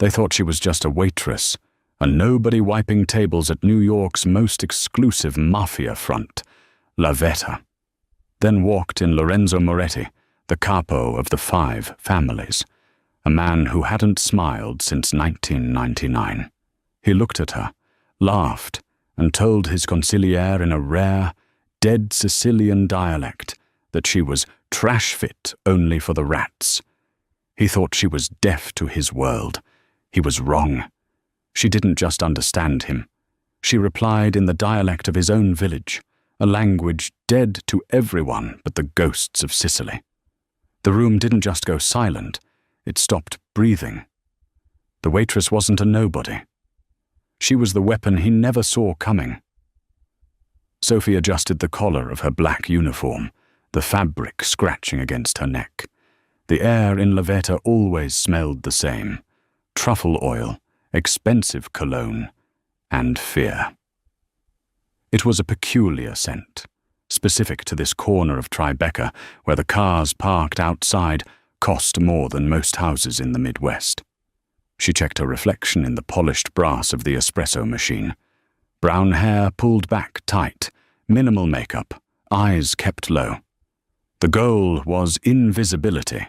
They thought she was just a waitress, a nobody wiping tables at New York's most exclusive Mafia front, La Veta. Then walked in Lorenzo Moretti, the capo of the 5 families, a man who hadn't smiled since 1999. He looked at her, laughed, and told his consigliere in a rare, dead Sicilian dialect that she was trash fit only for the rats. He thought she was deaf to his world. He was wrong. She didn't just understand him. She replied in the dialect of his own village, a language dead to everyone but the ghosts of Sicily. The room didn't just go silent, it stopped breathing. The waitress wasn't a nobody. She was the weapon he never saw coming. Sophie adjusted the collar of her black uniform, the fabric scratching against her neck. The air in La Veta always smelled the same: truffle oil, expensive cologne, and fear. It was a peculiar scent, specific to this corner of Tribeca where the cars parked outside cost more than most houses in the Midwest. She checked her reflection in the polished brass of the espresso machine. Brown hair pulled back tight, minimal makeup, eyes kept low. The goal was invisibility.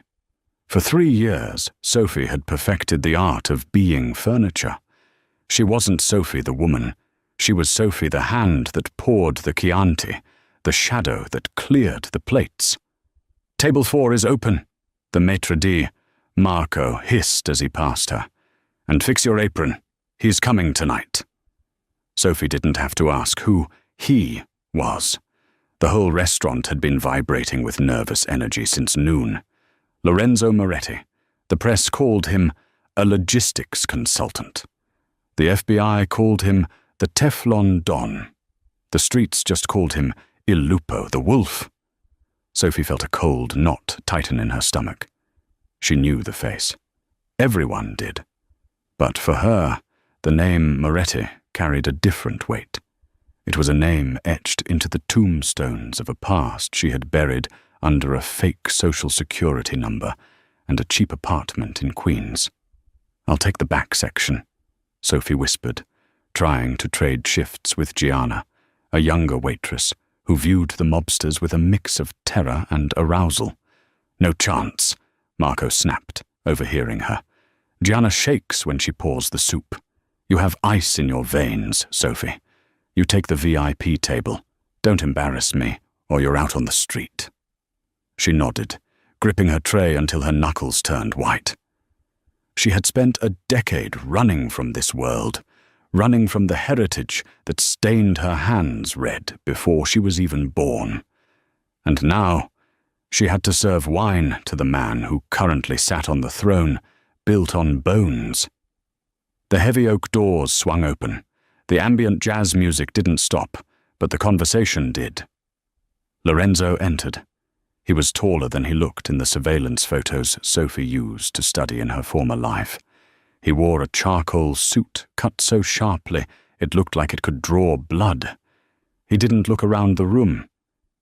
For 3 years, Sophie had perfected the art of being furniture. She wasn't Sophie the woman. She was Sophie the hand that poured the Chianti, the shadow that cleared the plates. "Table 4 is open," the maitre d', Marco, hissed as he passed her. "And fix your apron. He's coming tonight." Sophie didn't have to ask who he was. The whole restaurant had been vibrating with nervous energy since noon. Lorenzo Moretti. The press called him a logistics consultant. The FBI called him the Teflon Don. The streets just called him Il Lupo, the wolf. Sophie felt a cold knot tighten in her stomach. She knew the face. Everyone did. But for her, the name Moretti carried a different weight. It was a name etched into the tombstones of a past she had buried under a fake social security number and a cheap apartment in Queens. "I'll take the back section," Sophie whispered, trying to trade shifts with Gianna, a younger waitress who viewed the mobsters with a mix of terror and arousal. "No chance," Marco snapped, overhearing her. "Gianna shakes when she pours the soup. You have ice in your veins, Sophie. You take the VIP table. Don't embarrass me, or you're out on the street." She nodded, gripping her tray until her knuckles turned white. She had spent a decade running from this world, running from the heritage that stained her hands red before she was even born. And now, she had to serve wine to the man who currently sat on the throne, built on bones. The heavy oak doors swung open. The ambient jazz music didn't stop, but the conversation did. Lorenzo entered. He was taller than he looked in the surveillance photos Sophie used to study in her former life. He wore a charcoal suit cut so sharply it looked like it could draw blood. He didn't look around the room.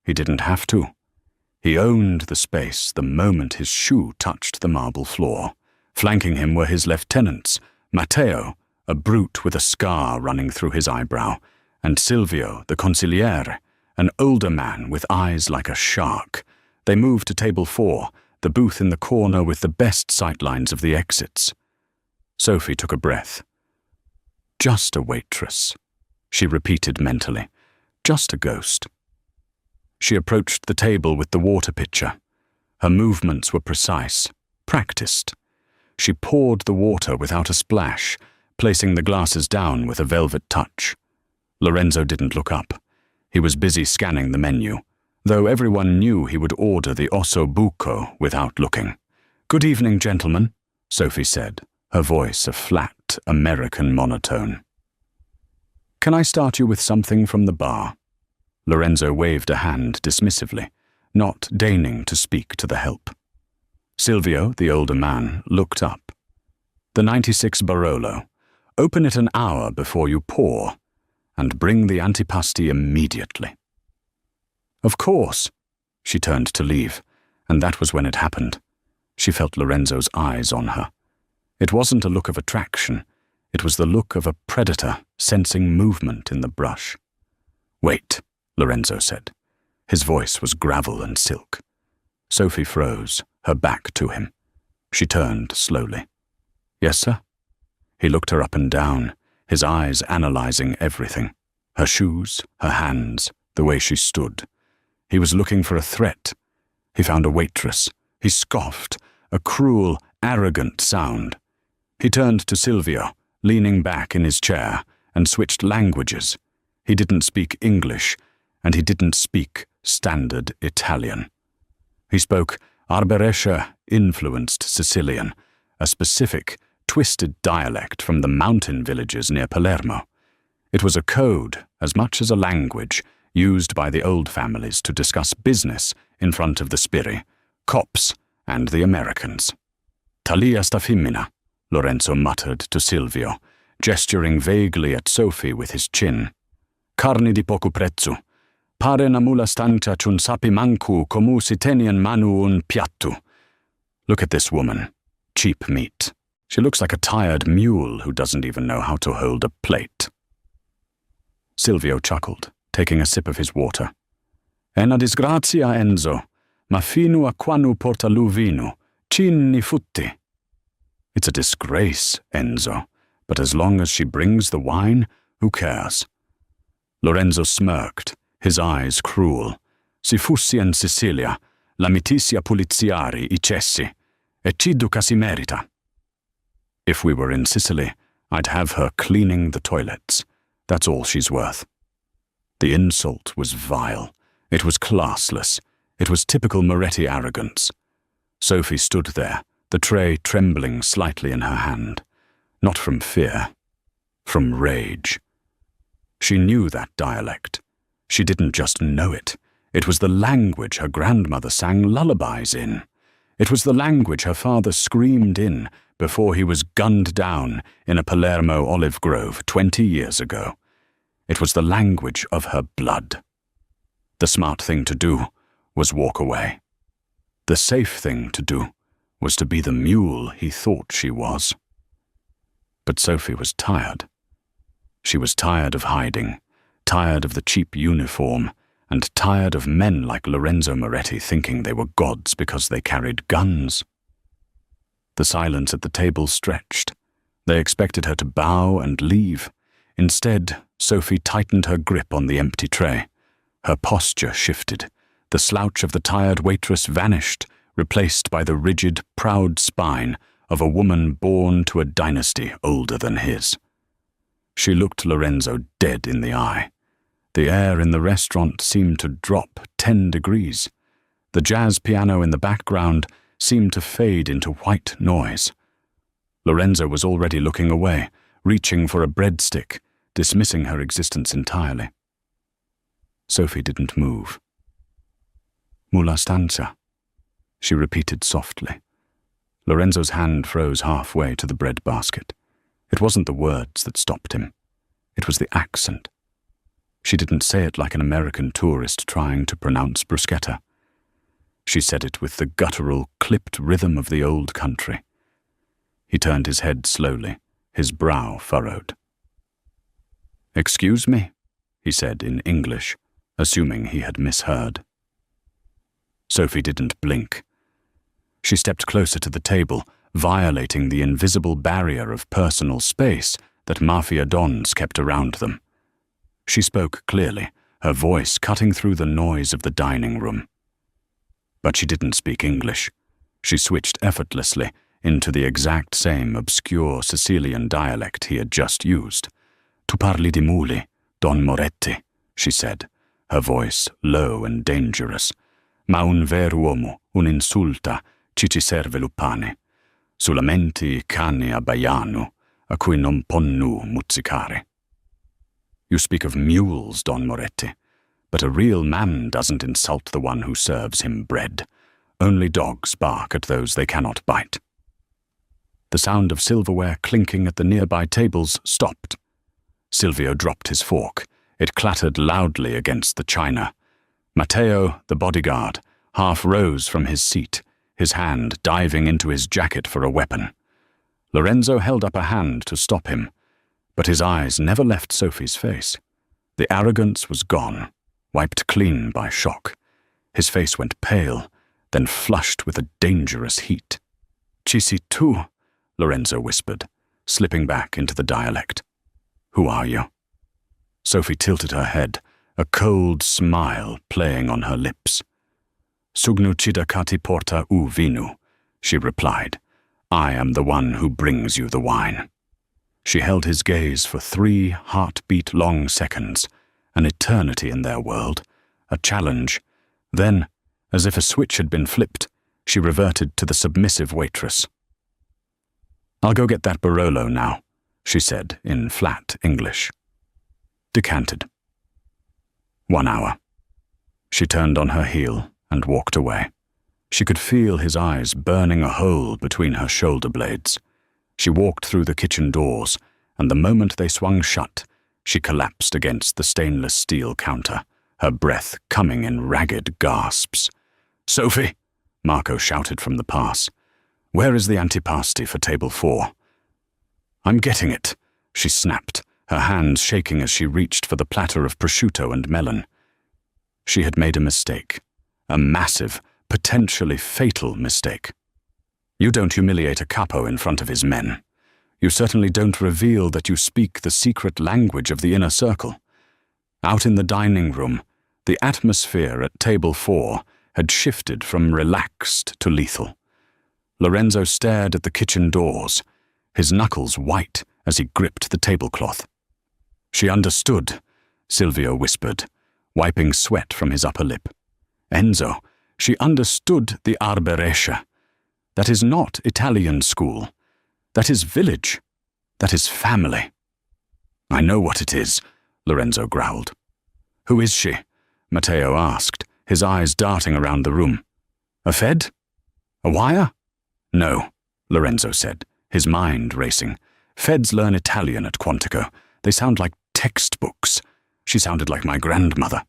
He didn't have to. He owned the space the moment his shoe touched the marble floor. Flanking him were his lieutenants, Matteo, a brute with a scar running through his eyebrow, and Silvio, the consigliere, an older man with eyes like a shark. They moved to table 4, the booth in the corner with the best sightlines of the exits. Sophie took a breath. "Just a waitress," she repeated mentally. "Just a ghost." She approached the table with the water pitcher. Her movements were precise, practiced. She poured the water without a splash, placing the glasses down with a velvet touch. Lorenzo didn't look up. He was busy scanning the menu, though everyone knew he would order the osso buco without looking. "Good evening, gentlemen," Sophie said, her voice a flat American monotone. "Can I start you with something from the bar?" Lorenzo waved a hand dismissively, not deigning to speak to the help. Silvio, the older man, looked up. "The 96 Barolo. Open it an hour before you pour, and bring the antipasti immediately." "Of course." She turned to leave, and that was when it happened. She felt Lorenzo's eyes on her. It wasn't a look of attraction. It was the look of a predator sensing movement in the brush. "Wait," Lorenzo said. His voice was gravel and silk. Sophie froze, her back to him. She turned slowly. "Yes, sir?" He looked her up and down, his eyes analyzing everything. Her shoes, her hands, the way she stood. He was looking for a threat. He found a waitress. He scoffed, a cruel, arrogant sound. He turned to Silvio, leaning back in his chair, and switched languages. He didn't speak English, and he didn't speak standard Italian. He spoke Arberesha-influenced Sicilian, a specific, twisted dialect from the mountain villages near Palermo. It was a code as much as a language used by the old families to discuss business in front of the sbirri, cops, and the Americans. "Talia sta femmina," Lorenzo muttered to Silvio, gesturing vaguely at Sophie with his chin. "Carni di poco prezzo. Pare na mula stanca chun sapi mancu comu si tenian manu un piattu. Look at this woman. Cheap meat. She looks like a tired mule who doesn't even know how to hold a plate." Silvio chuckled, taking a sip of his water. "È una disgrazia, Enzo, ma fino a quando porta lu vino, cin ni futti." "It's a disgrace, Enzo, but as long as she brings the wine, who cares?" Lorenzo smirked, his eyes cruel. "Si fossi in Sicilia, la mitizia poliziari I cessi, e ci duca si merita." "If we were in Sicily, I'd have her cleaning the toilets. That's all she's worth." The insult was vile. It was classless. It was typical Moretti arrogance. Sophie stood there, the tray trembling slightly in her hand. Not from fear, from rage. She knew that dialect. She didn't just know it. It was the language her grandmother sang lullabies in. It was the language her father screamed in before he was gunned down in a Palermo olive grove 20 years ago. It was the language of her blood. The smart thing to do was walk away. The safe thing to do was to be the mule he thought she was. But Sophie was tired. She was tired of hiding, tired of the cheap uniform, and tired of men like Lorenzo Moretti thinking they were gods because they carried guns. The silence at the table stretched. They expected her to bow and leave. Instead, Sophie tightened her grip on the empty tray. Her posture shifted. The slouch of the tired waitress vanished, replaced by the rigid, proud spine of a woman born to a dynasty older than his. She looked Lorenzo dead in the eye. The air in the restaurant seemed to drop 10 degrees. The jazz piano in the background seemed to fade into white noise. Lorenzo was already looking away, reaching for a breadstick, dismissing her existence entirely. Sophie didn't move. "Mulla stanza," she repeated softly. Lorenzo's hand froze halfway to the bread basket. It wasn't the words that stopped him. It was the accent. She didn't say it like an American tourist trying to pronounce bruschetta. She said it with the guttural, clipped rhythm of the old country. He turned his head slowly, his brow furrowed. "Excuse me," he said in English, assuming he had misheard. Sophie didn't blink. She stepped closer to the table, violating the invisible barrier of personal space that Mafia dons kept around them. She spoke clearly, her voice cutting through the noise of the dining room. But she didn't speak English. She switched effortlessly into the exact same obscure Sicilian dialect he had just used. "Tu parli di muli, Don Moretti," she said, her voice low and dangerous. "Ma un vero uomo, un insulta, ci serve lu pane. Solamente I cani abbaiano, a cui non ponnu muzzicare." "You speak of mules, Don Moretti, but a real man doesn't insult the one who serves him bread. Only dogs bark at those they cannot bite." The sound of silverware clinking at the nearby tables stopped. Silvio dropped his fork. It clattered loudly against the china. Matteo, the bodyguard, half rose from his seat, his hand diving into his jacket for a weapon. Lorenzo held up a hand to stop him, but his eyes never left Sophie's face. The arrogance was gone, wiped clean by shock. His face went pale, then flushed with a dangerous heat. "Ci sei tu," Lorenzo whispered, slipping back into the dialect. "Who are you?" Sophie tilted her head, a cold smile playing on her lips. "Sugnu cidakati porta u vinu," she replied. "I am the one who brings you the wine." She held his gaze for 3 heartbeat-long seconds, an eternity in their world, a challenge. Then, as if a switch had been flipped, she reverted to the submissive waitress. "I'll go get that Barolo now," she said in flat English. Decanted. 1 hour. She turned on her heel and walked away. She could feel his eyes burning a hole between her shoulder blades. She walked through the kitchen doors, and the moment they swung shut, she collapsed against the stainless steel counter, her breath coming in ragged gasps. "Sophie!" Marco shouted from the pass. "Where is the antipasti for table 4? "I'm getting it," she snapped, her hands shaking as she reached for the platter of prosciutto and melon. She had made a mistake, a massive, potentially fatal mistake. You don't humiliate a capo in front of his men. You certainly don't reveal that you speak the secret language of the inner circle. Out in the dining room, the atmosphere at table 4 had shifted from relaxed to lethal. Lorenzo stared at the kitchen doors, his knuckles white as he gripped the tablecloth. "She understood," Silvio whispered, wiping sweat from his upper lip. "Enzo, she understood the Arberescia. That is not Italian school. That is village. That is family." "I know what it is," Lorenzo growled. "Who is she?" Matteo asked, his eyes darting around the room. "A Fed? A wire?" "No," Lorenzo said, his mind racing. "Feds learn Italian at Quantico. They sound like textbooks. She sounded like my grandmother."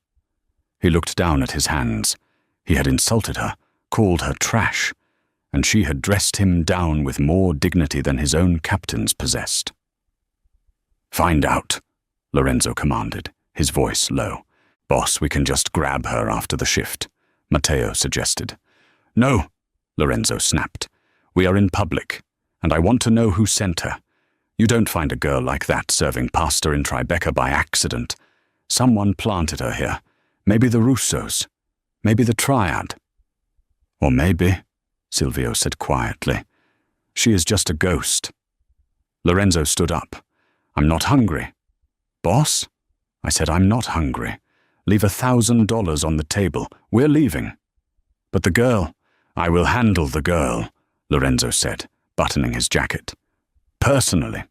He looked down at his hands. He had insulted her, called her trash, and she had dressed him down with more dignity than his own captains possessed. "Find out," Lorenzo commanded, his voice low. "Boss, we can just grab her after the shift," Matteo suggested. "No," Lorenzo snapped. "We are in public, and I want to know who sent her. You don't find a girl like that serving pasta in Tribeca by accident. Someone planted her here. Maybe the Russos. Maybe the Triad. Or maybe," Silvio said quietly, "she is just a ghost." Lorenzo stood up. "I'm not hungry." "Boss?" I said, "I'm not hungry. Leave $1,000 on the table. We're leaving." "But the girl—" "I will handle the girl," Lorenzo said, buttoning his jacket. "Personally."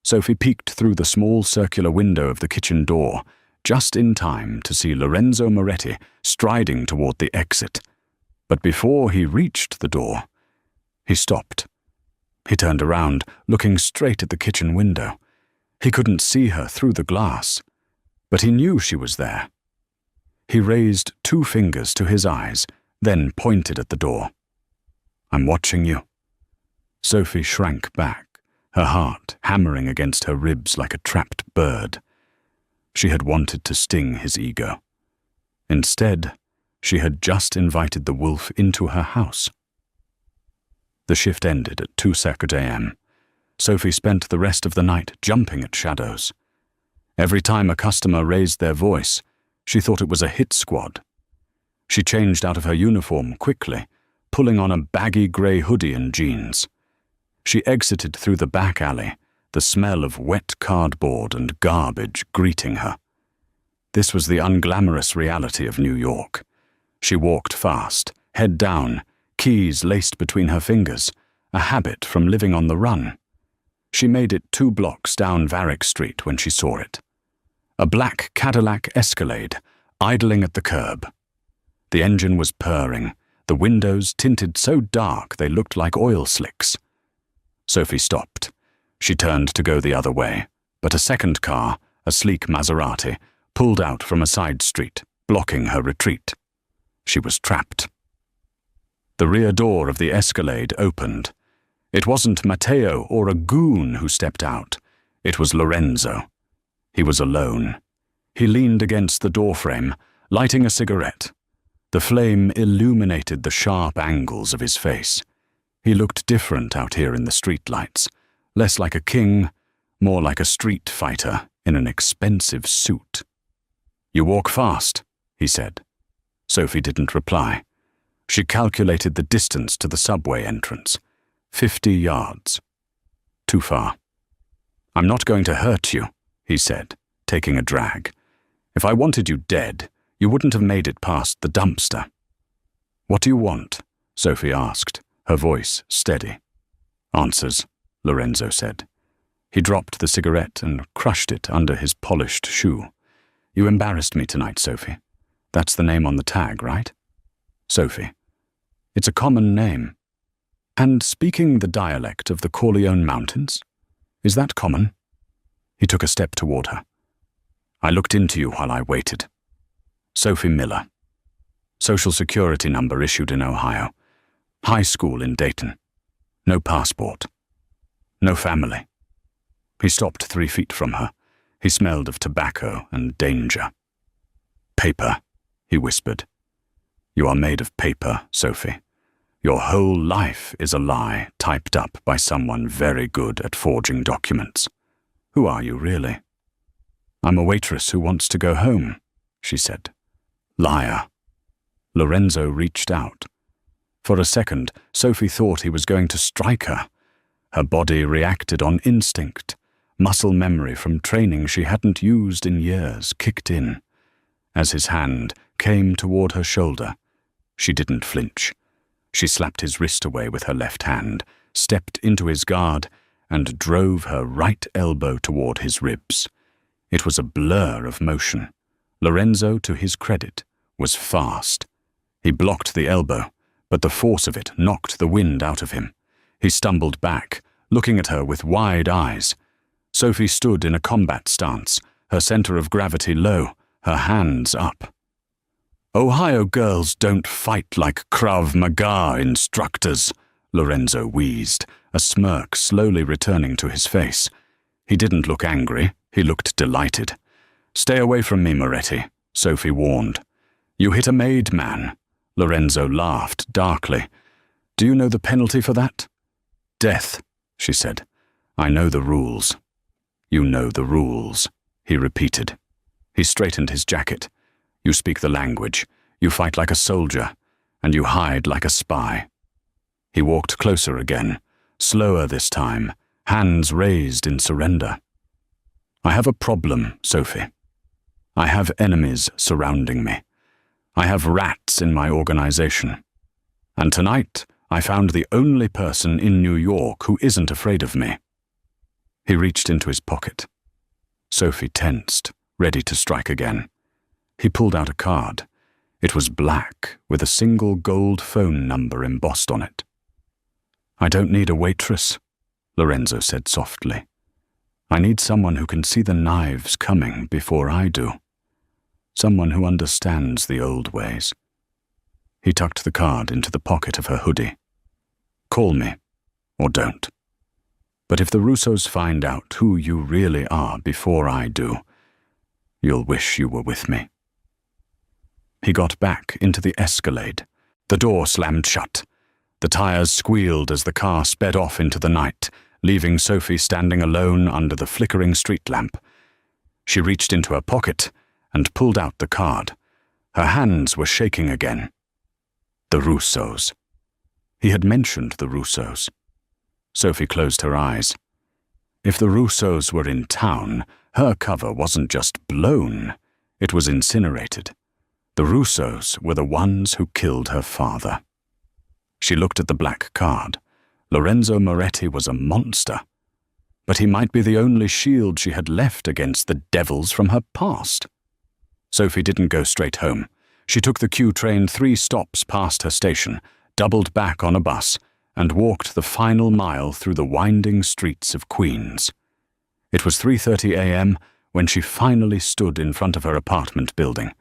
Sophie peeked through the small circular window of the kitchen door, just in time to see Lorenzo Moretti striding toward the exit. But before he reached the door, he stopped. He turned around, looking straight at the kitchen window. He couldn't see her through the glass, but he knew she was there. He raised 2 fingers to his eyes, then pointed at the door. "I'm watching you." Sophie shrank back, her heart hammering against her ribs like a trapped bird. She had wanted to sting his ego. Instead, she had just invited the wolf into her house. The shift ended at 2:00 a.m. Sophie spent the rest of the night jumping at shadows. Every time a customer raised their voice, she thought it was a hit squad. She changed out of her uniform quickly, pulling on a baggy grey hoodie and jeans. She exited through the back alley, the smell of wet cardboard and garbage greeting her. This was the unglamorous reality of New York. She walked fast, head down, keys laced between her fingers, a habit from living on the run. She made it 2 blocks down Varick Street when she saw it. A black Cadillac Escalade, idling at the curb. The engine was purring, the windows tinted so dark they looked like oil slicks. Sophie stopped. She turned to go the other way, but a second car, a sleek Maserati, pulled out from a side street, blocking her retreat. She was trapped. The rear door of the Escalade opened. It wasn't Matteo or a goon who stepped out. It was Lorenzo. He was alone. He leaned against the doorframe, lighting a cigarette. The flame illuminated the sharp angles of his face. He looked different out here in the streetlights, less like a king, more like a street fighter in an expensive suit. "You walk fast," he said. Sophie didn't reply. She calculated the distance to the subway entrance. 50 yards. Too far. "I'm not going to hurt you," he said, taking a drag. "If I wanted you dead, you wouldn't have made it past the dumpster." "What do you want?" Sophie asked, her voice steady. "Answers," Lorenzo said. He dropped the cigarette and crushed it under his polished shoe. "You embarrassed me tonight, Sophie. That's the name on the tag, right?" "Sophie. It's a common name. And speaking the dialect of the Corleone Mountains? Is that common?" He took a step toward her. "I looked into you while I waited. Sophie Miller. Social Security number issued in Ohio. High school in Dayton. No passport. No family." He stopped 3 feet from her. He smelled of tobacco and danger. "Paper," he whispered. "You are made of paper, Sophie. Your whole life is a lie typed up by someone very good at forging documents. Who are you, really?" "I'm a waitress who wants to go home," she said. "Liar." Lorenzo reached out. For a second, Sophie thought he was going to strike her. Her body reacted on instinct. Muscle memory from training she hadn't used in years kicked in. As his hand came toward her shoulder, she didn't flinch. She slapped his wrist away with her left hand, stepped into his guard, and drove her right elbow toward his ribs. It was a blur of motion. Lorenzo, to his credit, was fast. He blocked the elbow, but the force of it knocked the wind out of him. He stumbled back, looking at her with wide eyes. Sophie stood in a combat stance, her center of gravity low, her hands up. "Ohio girls don't fight like Krav Maga instructors," Lorenzo wheezed, a smirk slowly returning to his face. He didn't look angry, he looked delighted. "Stay away from me, Moretti," Sophie warned. "You hit a maid man." Lorenzo laughed darkly. "Do you know the penalty for that?" "Death," she said. "I know the rules." "You know the rules," he repeated. He straightened his jacket. "You speak the language, you fight like a soldier, and you hide like a spy." He walked closer again, slower this time, hands raised in surrender. "I have a problem, Sophie. I have enemies surrounding me. I have rats in my organization. And tonight, I found the only person in New York who isn't afraid of me." He reached into his pocket. Sophie tensed, ready to strike again. He pulled out a card. It was black, with a single gold phone number embossed on it. "I don't need a waitress," Lorenzo said softly. "I need someone who can see the knives coming before I do. Someone who understands the old ways." He tucked the card into the pocket of her hoodie. "Call me, or don't. But if the Russos find out who you really are before I do, you'll wish you were with me." He got back into the Escalade. The door slammed shut. The tires squealed as the car sped off into the night, leaving Sophie standing alone under the flickering street lamp. She reached into her pocket and pulled out the card. Her hands were shaking again. The Russos. He had mentioned the Russos. Sophie closed her eyes. If the Russos were in town, her cover wasn't just blown, it was incinerated. The Russos were the ones who killed her father. She looked at the black card. Lorenzo Moretti was a monster. But he might be the only shield she had left against the devils from her past. Sophie didn't go straight home. She took the Q train 3 stops past her station, doubled back on a bus, and walked the final mile through the winding streets of Queens. It was 3:30 a.m. when she finally stood in front of her apartment building,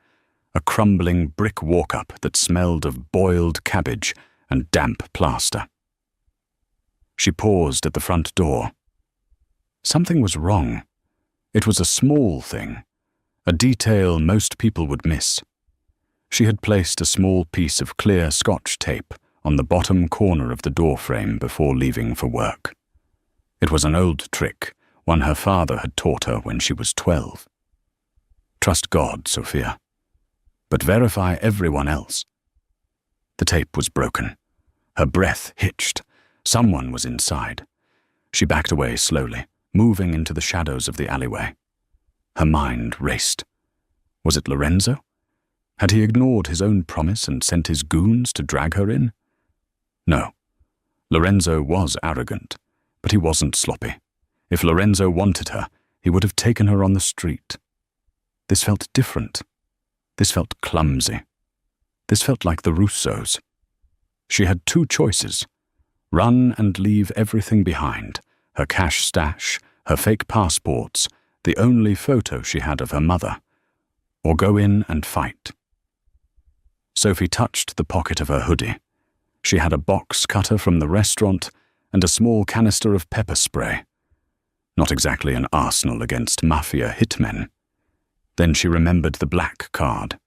a crumbling brick walk-up that smelled of boiled cabbage and damp plaster. She paused at the front door. Something was wrong. It was a small thing, a detail most people would miss. She had placed a small piece of clear Scotch tape on the bottom corner of the doorframe before leaving for work. It was an old trick, one her father had taught her when she was 12. Trust God, Sophia, but verify everyone else. The tape was broken. Her breath hitched. Someone was inside. She backed away slowly, moving into the shadows of the alleyway. Her mind raced. Was it Lorenzo? Had he ignored his own promise and sent his goons to drag her in? No. Lorenzo was arrogant, but he wasn't sloppy. If Lorenzo wanted her, he would have taken her on the street. This felt different. This felt clumsy. This felt like the Russos. She had two choices: run and leave everything behind, her cash stash, her fake passports, the only photo she had of her mother, or go in and fight. Sophie touched the pocket of her hoodie. She had a box cutter from the restaurant and a small canister of pepper spray. Not exactly an arsenal against Mafia hitmen. Then she remembered the black card.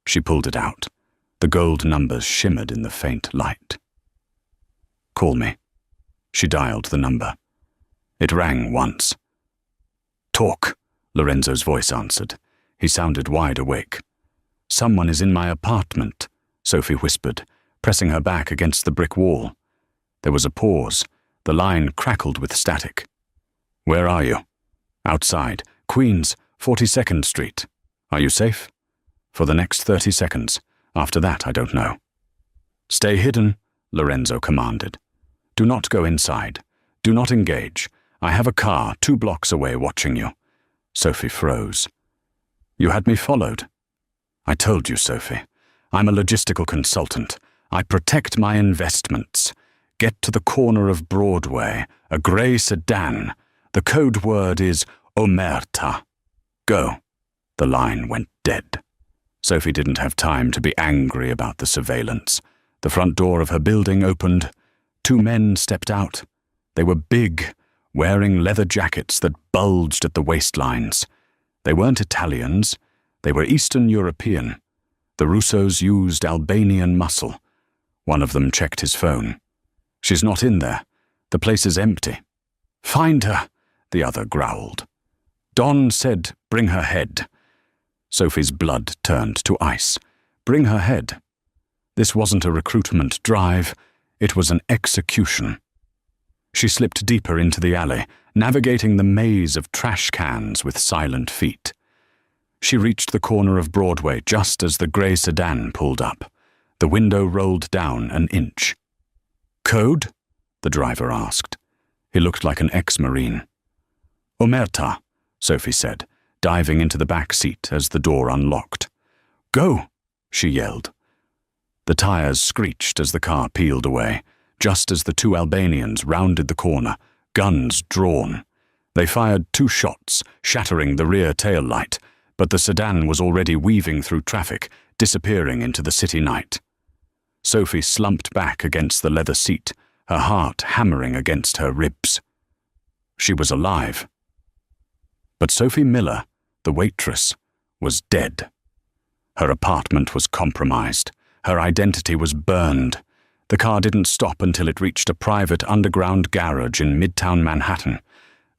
She pulled it out. The gold numbers shimmered in the faint light. Call me. She dialed the number. It rang once. Talk, Lorenzo's voice answered. He sounded wide awake. Someone is in my apartment, Sophie whispered, pressing her back against the brick wall. There was a pause. The line crackled with static. Where are you? Outside. Queens, 42nd Street. Are you safe? For the next 30 seconds. After that, I don't know. Stay hidden, Lorenzo commanded. Do not go inside. Do not engage. I have a car 2 blocks away watching you. Sophie froze. You had me followed. I told you, Sophie. I'm a logistical consultant. I protect my investments. Get to the corner of Broadway, a grey sedan. The code word is Omerta. Go. The line went dead. Sophie didn't have time to be angry about the surveillance. The front door of her building opened. 2 men stepped out. They were big, wearing leather jackets that bulged at the waistlines. They weren't Italians. They were Eastern European. The Russos used Albanian muscle. One of them checked his phone. She's not in there. The place is empty. Find her, the other growled. Don said, bring her head. Sophie's blood turned to ice. Bring her head. This wasn't a recruitment drive. It was an execution. She slipped deeper into the alley, navigating the maze of trash cans with silent feet. She reached the corner of Broadway just as the grey sedan pulled up. The window rolled down an inch. Code? The driver asked. He looked like an ex-Marine. Omerta, Sophie said, diving into the back seat as the door unlocked. Go, she yelled. The tires screeched as the car peeled away, just as the 2 Albanians rounded the corner, guns drawn. They fired 2 shots, shattering the rear tail light, but the sedan was already weaving through traffic, disappearing into the city night. Sophie slumped back against the leather seat, her heart hammering against her ribs. She was alive. But Sophie Miller, the waitress, was dead. Her apartment was compromised. Her identity was burned. The car didn't stop until it reached a private underground garage in Midtown Manhattan.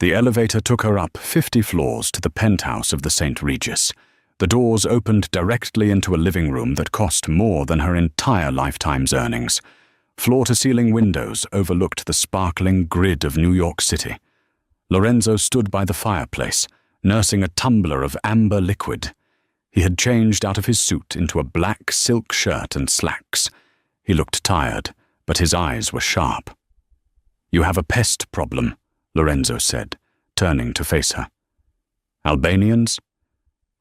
The elevator took her up 50 floors to the penthouse of the St. Regis. The doors opened directly into a living room that cost more than her entire lifetime's earnings. Floor-to-ceiling windows overlooked the sparkling grid of New York City. Lorenzo stood by the fireplace, nursing a tumbler of amber liquid. He had changed out of his suit into a black silk shirt and slacks. He looked tired, but his eyes were sharp. You have a pest problem, Lorenzo said, turning to face her. Albanians?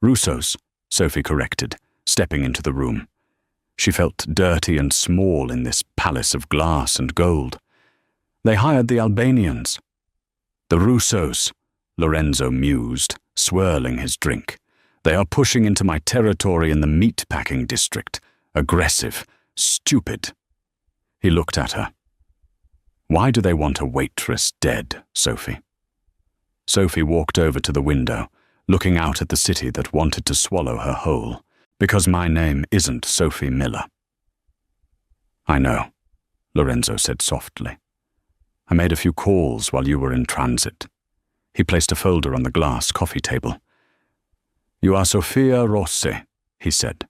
Russos, Sophie corrected, stepping into the room. She felt dirty and small in this palace of glass and gold. They hired the Albanians. The Russos, Lorenzo mused, swirling his drink. They are pushing into my territory in the meat-packing district. Aggressive. Stupid. He looked at her. Why do they want a waitress dead, Sophie? Sophie walked over to the window, looking out at the city that wanted to swallow her whole, because my name isn't Sophie Miller. I know, Lorenzo said softly. I made a few calls while you were in transit. He placed a folder on the glass coffee table. You are Sofia Rossi, he said,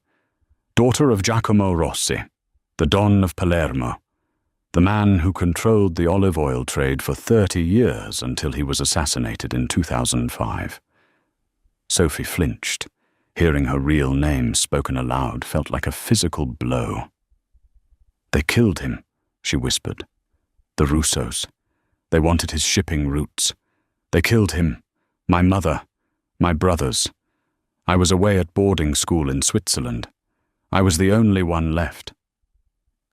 daughter of Giacomo Rossi, the Don of Palermo, the man who controlled the olive oil trade for 30 years until he was assassinated in 2005. Sophie flinched. Hearing her real name spoken aloud felt like a physical blow. They killed him, she whispered. The Russos. They wanted his shipping routes. They killed him, my mother, my brothers. I was away at boarding school in Switzerland. I was the only one left.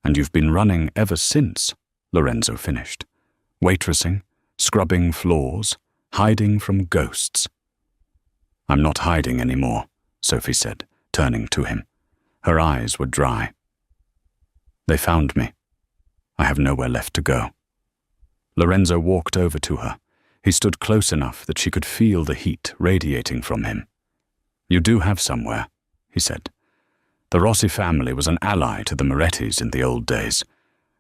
And you've been running ever since, Lorenzo finished. Waitressing, scrubbing floors, hiding from ghosts. I'm not hiding anymore, Sophie said, turning to him. Her eyes were dry. They found me. I have nowhere left to go. Lorenzo walked over to her. He stood close enough that she could feel the heat radiating from him. You do have somewhere, he said. The Rossi family was an ally to the Morettis in the old days.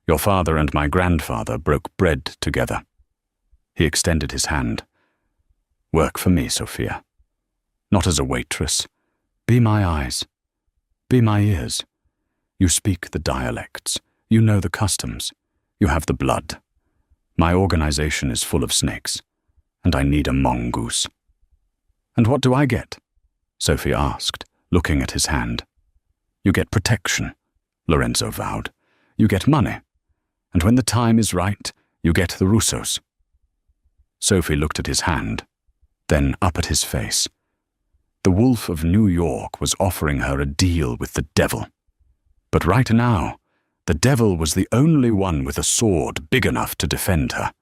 Your father and my grandfather broke bread together. He extended his hand. Work for me, Sophia. Not as a waitress. Be my eyes. Be my ears. You speak the dialects. You know the customs. You have the blood. My organization is full of snakes, and I need a mongoose. And what do I get? Sophie asked, looking at his hand. You get protection, Lorenzo vowed. You get money. And when the time is right, you get the Russos. Sophie looked at his hand, then up at his face. The Wolf of New York was offering her a deal with the devil. But right now, the devil was the only one with a sword big enough to defend her.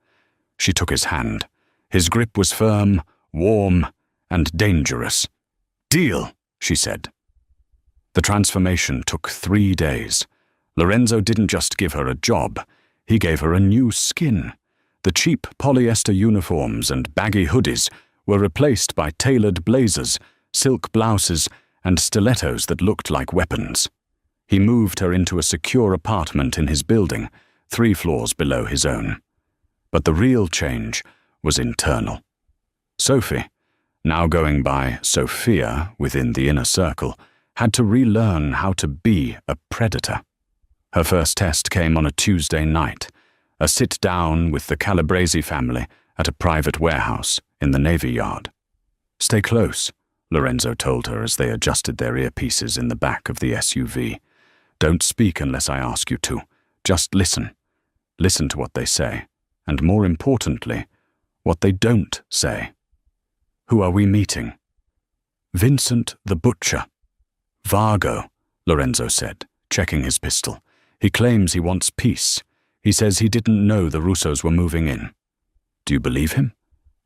She took his hand. His grip was firm, warm, and dangerous. Deal, she said. The transformation took 3 days. Lorenzo didn't just give her a job. He gave her a new skin. The cheap polyester uniforms and baggy hoodies were replaced by tailored blazers, silk blouses, and stilettos that looked like weapons. He moved her into a secure apartment in his building, 3 floors below his own. But the real change was internal. Sophie, now going by Sophia within the inner circle, had to relearn how to be a predator. Her first test came on a Tuesday night, a sit-down with the Calabresi family at a private warehouse in the Navy Yard. Stay close, Lorenzo told her as they adjusted their earpieces in the back of the SUV. Don't speak unless I ask you to. Just listen. Listen to what they say, and more importantly, what they don't say. Who are we meeting? Vincent the Butcher. Vargo, Lorenzo said, checking his pistol. He claims he wants peace. He says he didn't know the Russos were moving in. Do you believe him?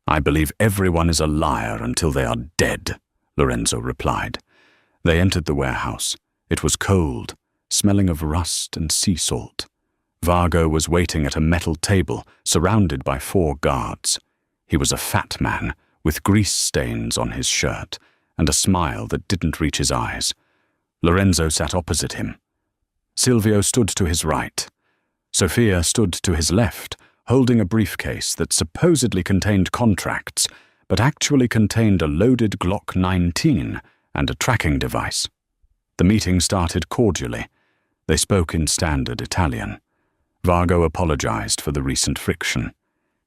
I believe everyone is a liar until they are dead, Lorenzo replied. They entered the warehouse. It was cold, smelling of rust and sea salt. Vargo was waiting at a metal table, surrounded by 4 guards. He was a fat man, with grease stains on his shirt, and a smile that didn't reach his eyes. Lorenzo sat opposite him. Silvio stood to his right. Sophia stood to his left, holding a briefcase that supposedly contained contracts, but actually contained a loaded Glock 19 and a tracking device. The meeting started cordially. They spoke in standard Italian. Vargo apologized for the recent friction.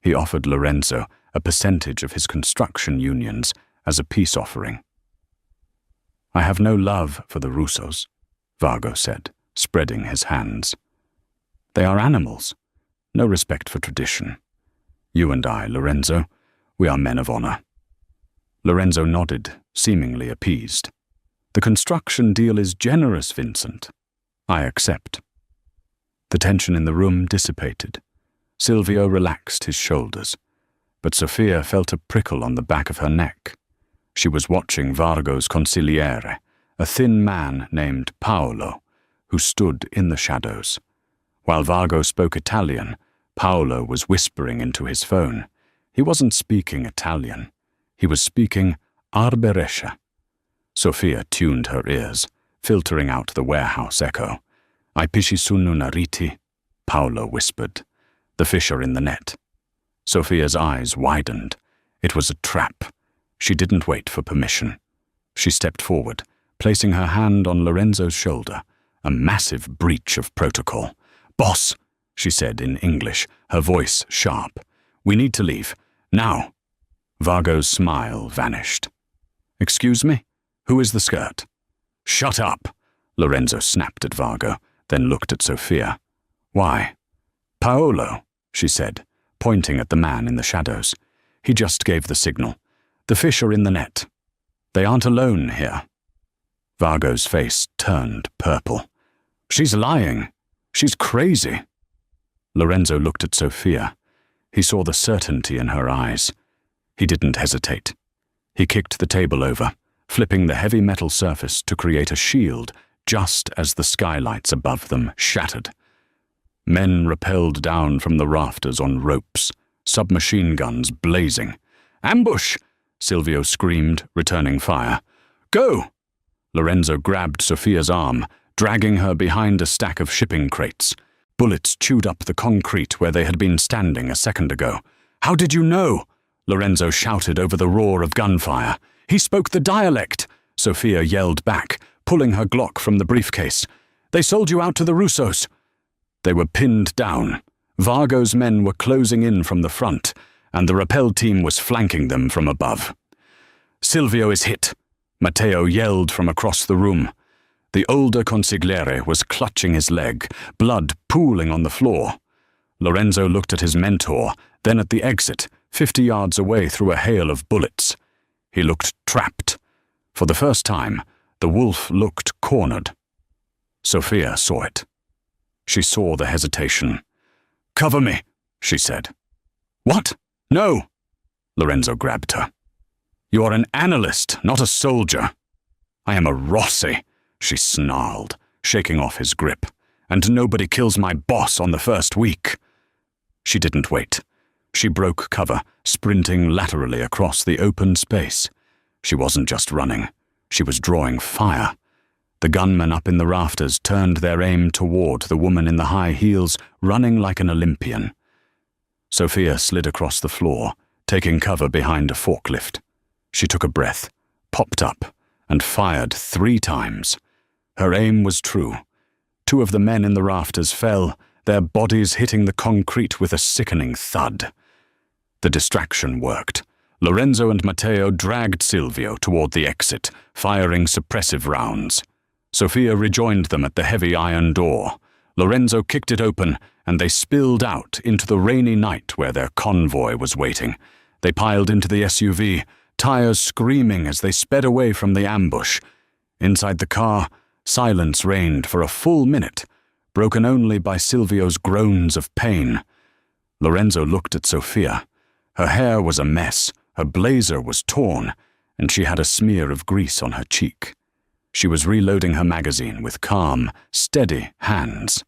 He offered Lorenzo a percentage of his construction unions as a peace offering. I have no love for the Russos, Vargo said, spreading his hands. They are animals, no respect for tradition. You and I, Lorenzo, we are men of honor. Lorenzo nodded, seemingly appeased. The construction deal is generous, Vincent. I accept. The tension in the room dissipated. Silvio relaxed his shoulders, but Sophia felt a prickle on the back of her neck. She was watching Vargo's consigliere, a thin man named Paolo, who stood in the shadows. While Vargo spoke Italian, Paolo was whispering into his phone. He wasn't speaking Italian. He was speaking Arberesha. Sofia tuned her ears, filtering out the warehouse echo. I pisci sono nariti, Paolo whispered. The fish are in the net. Sofia's eyes widened. It was a trap. She didn't wait for permission. She stepped forward, placing her hand on Lorenzo's shoulder, a massive breach of protocol. Boss, she said in English, her voice sharp. We need to leave. Now. Vargo's smile vanished. Excuse me? Who is the skirt? Shut up, Lorenzo snapped at Vargo, then looked at Sofia. Why? Paolo, she said, pointing at the man in the shadows. He just gave the signal. The fish are in the net. They aren't alone here. Vargo's face turned purple. She's lying. She's crazy. Lorenzo looked at Sofia. He saw the certainty in her eyes. He didn't hesitate. He kicked the table over, flipping the heavy metal surface to create a shield just as the skylights above them shattered. Men rappelled down from the rafters on ropes, submachine guns blazing. Ambush! Silvio screamed, returning fire. Go! Lorenzo grabbed Sofia's arm, dragging her behind a stack of shipping crates. Bullets chewed up the concrete where they had been standing a second ago. How did you know? Lorenzo shouted over the roar of gunfire. He spoke the dialect, Sofia yelled back, pulling her Glock from the briefcase. They sold you out to the Russos. They were pinned down. Vargo's men were closing in from the front, and the rappel team was flanking them from above. Silvio is hit, Matteo yelled from across the room. The older consigliere was clutching his leg, blood pooling on the floor. Lorenzo looked at his mentor, then at the exit, 50 yards away through a hail of bullets. He looked trapped. For the first time, the wolf looked cornered. Sofia saw it. She saw the hesitation. Cover me, she said. What? No! Lorenzo grabbed her. You are an analyst, not a soldier. I am a Rossi, she snarled, shaking off his grip. And nobody kills my boss on the first week. She didn't wait. She broke cover, sprinting laterally across the open space. She wasn't just running. She was drawing fire. The gunmen up in the rafters turned their aim toward the woman in the high heels, running like an Olympian. Sofia slid across the floor, taking cover behind a forklift. She took a breath, popped up, and fired 3 times. Her aim was true. 2 of the men in the rafters fell, their bodies hitting the concrete with a sickening thud. The distraction worked. Lorenzo and Matteo dragged Silvio toward the exit, firing suppressive rounds. Sofia rejoined them at the heavy iron door. Lorenzo kicked it open, and they spilled out into the rainy night where their convoy was waiting. They piled into the SUV, tires screaming as they sped away from the ambush. Inside the car, silence reigned for a full minute, broken only by Silvio's groans of pain. Lorenzo looked at Sofia. Her hair was a mess, her blazer was torn, and she had a smear of grease on her cheek. She was reloading her magazine with calm, steady hands.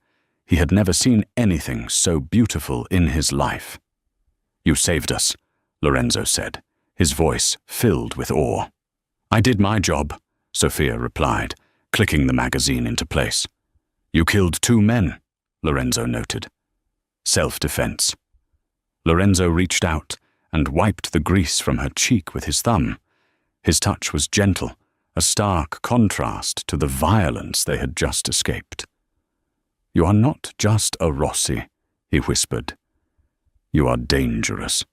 He had never seen anything so beautiful in his life. You saved us, Lorenzo said, his voice filled with awe. I did my job, Sofia replied, clicking the magazine into place. You killed 2 men, Lorenzo noted. Self-defense. Lorenzo reached out and wiped the grease from her cheek with his thumb. His touch was gentle, a stark contrast to the violence they had just escaped. You are not just a Rossi, he whispered. You are dangerous.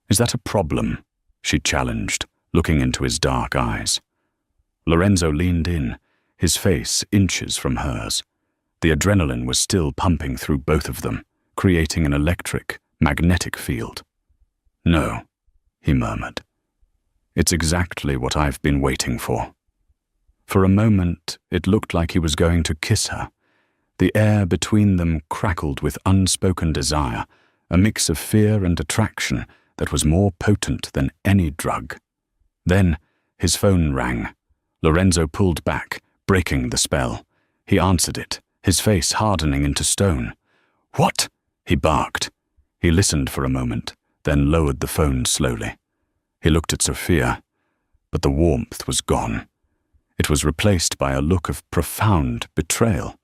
Is that a problem? She challenged, looking into his dark eyes. Lorenzo leaned in, his face inches from hers. The adrenaline was still pumping through both of them, creating an electric, magnetic field. No, he murmured. It's exactly what I've been waiting for. For a moment, it looked like he was going to kiss her. The air between them crackled with unspoken desire, a mix of fear and attraction that was more potent than any drug. Then, his phone rang. Lorenzo pulled back, breaking the spell. He answered it, his face hardening into stone. What? He barked. He listened for a moment, then lowered the phone slowly. He looked at Sophia, but the warmth was gone. It was replaced by a look of profound betrayal.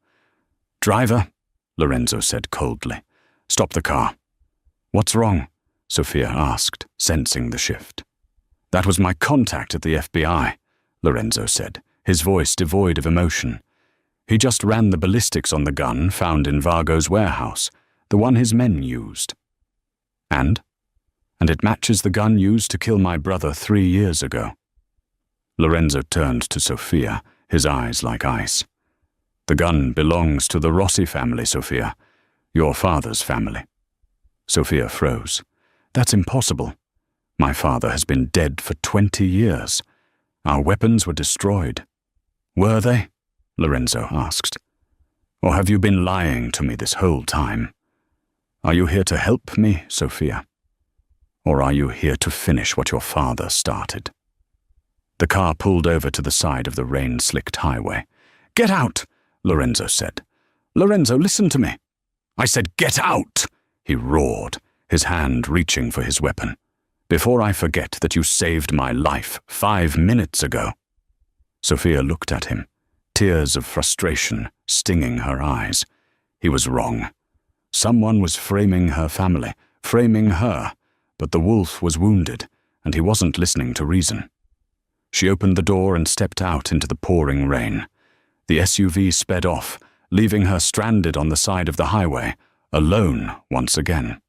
"Driver," Lorenzo said coldly, "stop the car." "What's wrong?" Sophia asked, sensing the shift. "That was my contact at the FBI," Lorenzo said, his voice devoid of emotion. "He just ran the ballistics on the gun found in Vargo's warehouse, the one his men used." And it matches the gun used to kill my brother 3 years ago." Lorenzo turned to Sophia, his eyes like ice. "The gun belongs to the Rossi family, Sophia, your father's family." Sophia froze. "That's impossible. My father has been dead for 20 years. Our weapons were destroyed." "Were they?" Lorenzo asked. "Or have you been lying to me this whole time? Are you here to help me, Sophia? Or are you here to finish what your father started?" The car pulled over to the side of the rain-slicked highway. "Get out!" Lorenzo said. "Lorenzo, listen to me." "I said get out!" he roared, his hand reaching for his weapon. "Before I forget that you saved my life 5 minutes ago." Sophia looked at him, tears of frustration stinging her eyes. He was wrong. Someone was framing her family, framing her, but the wolf was wounded, and he wasn't listening to reason. She opened the door and stepped out into the pouring rain. The SUV sped off, leaving her stranded on the side of the highway, alone once again.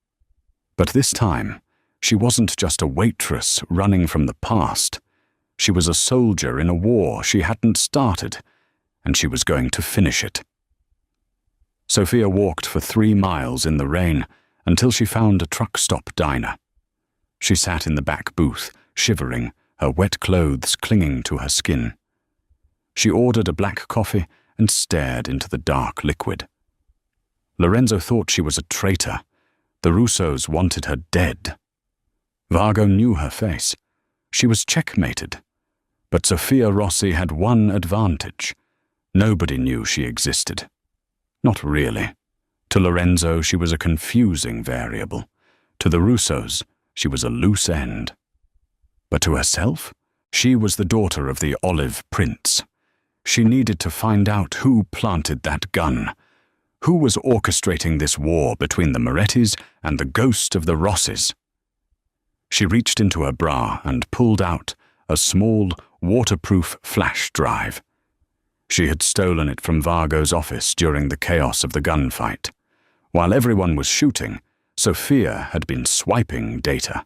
But this time, she wasn't just a waitress running from the past. She was a soldier in a war she hadn't started, and she was going to finish it. Sophia walked for 3 miles in the rain until she found a truck-stop diner. She sat in the back booth, shivering, her wet clothes clinging to her skin. She ordered a black coffee and stared into the dark liquid. Lorenzo thought she was a traitor. The Russos wanted her dead. Vargo knew her face. She was checkmated. But Sophia Rossi had one advantage. Nobody knew she existed. Not really. To Lorenzo, she was a confusing variable. To the Russos, she was a loose end. But to herself, she was the daughter of the Olive Prince. She needed to find out who planted that gun. Who was orchestrating this war between the Morettis and the ghost of the Rossis? She reached into her bra and pulled out a small, waterproof flash drive. She had stolen it from Vargo's office during the chaos of the gunfight. While everyone was shooting, Sophia had been swiping data.